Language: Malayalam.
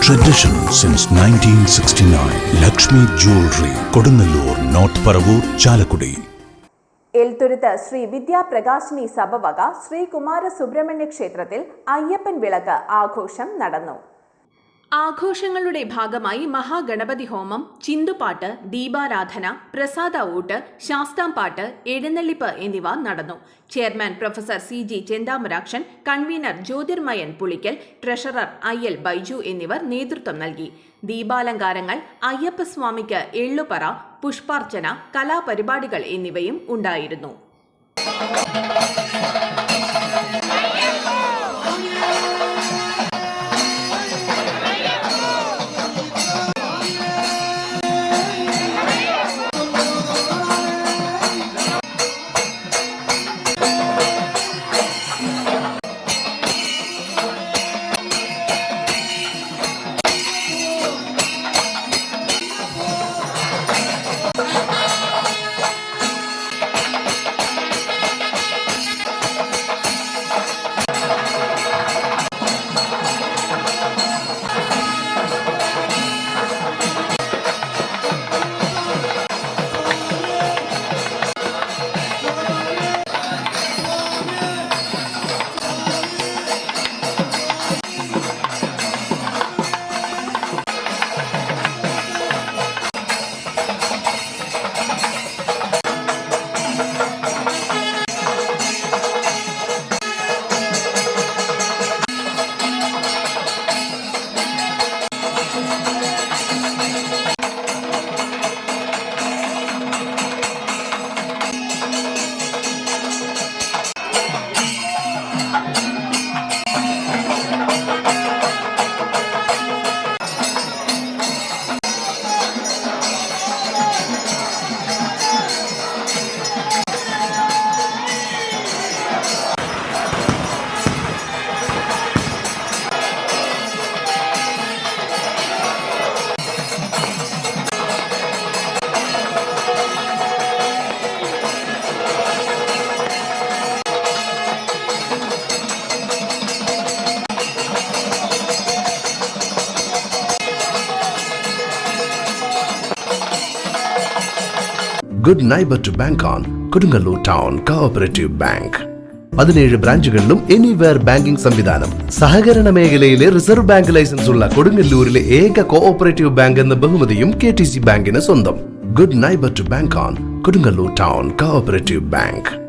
Tradition since 1969. Lakshmi Jewelry, Kodunallur, North Paravur, Chalakudi. Elthuruthu Shri വിദ്യാപ്രകാശിനി സഭവക Shri കുമാര സുബ്രഹ്മണ്യ ക്ഷേത്രത്തിൽ അയ്യപ്പൻ വിളക്ക് ആഘോഷം നടന്നു. ആഘോഷങ്ങളുടെ ഭാഗമായി മഹാഗണപതി ഹോമം, ചിന്തുപാട്ട്, ദീപാരാധന, പ്രസാദ ഊട്ട്, ശാസ്താംപാട്ട്, എഴുന്നള്ളിപ്പ് എന്നിവ നടന്നു. Chairman professor CG Chenthamarakshan, convener Jyothirmayan Pulikkal, treasurer IL Baiju എന്നിവർ നേതൃത്വം നൽകി. ദീപാലങ്കാരങ്ങൾ, അയ്യപ്പസ്വാമിക്ക് എള്ളുപറ, പുഷ്പാർച്ചന, കലാപരിപാടികൾ എന്നിവയും ഉണ്ടായിരുന്നു. Good neighbor to bank on, Kodunallur Town Cooperative Bank. 17 ബ്രാഞ്ചുകളിലും എനിവെയർ ബാങ്കിംഗ് സംവിധാനം. സഹകരണ മേഖലയിലെ റിസർവ് ബാങ്ക് ലൈസൻസ് ഉള്ള കൊടുങ്ങല്ലൂരിലെ ഏക കോഓപ്പറേറ്റീവ് ബാങ്ക് എന്ന ബഹുമതിയും KTC ബാങ്കിന് സ്വന്തം. Good neighbor to bank on, Kodunallur Town Cooperative Bank.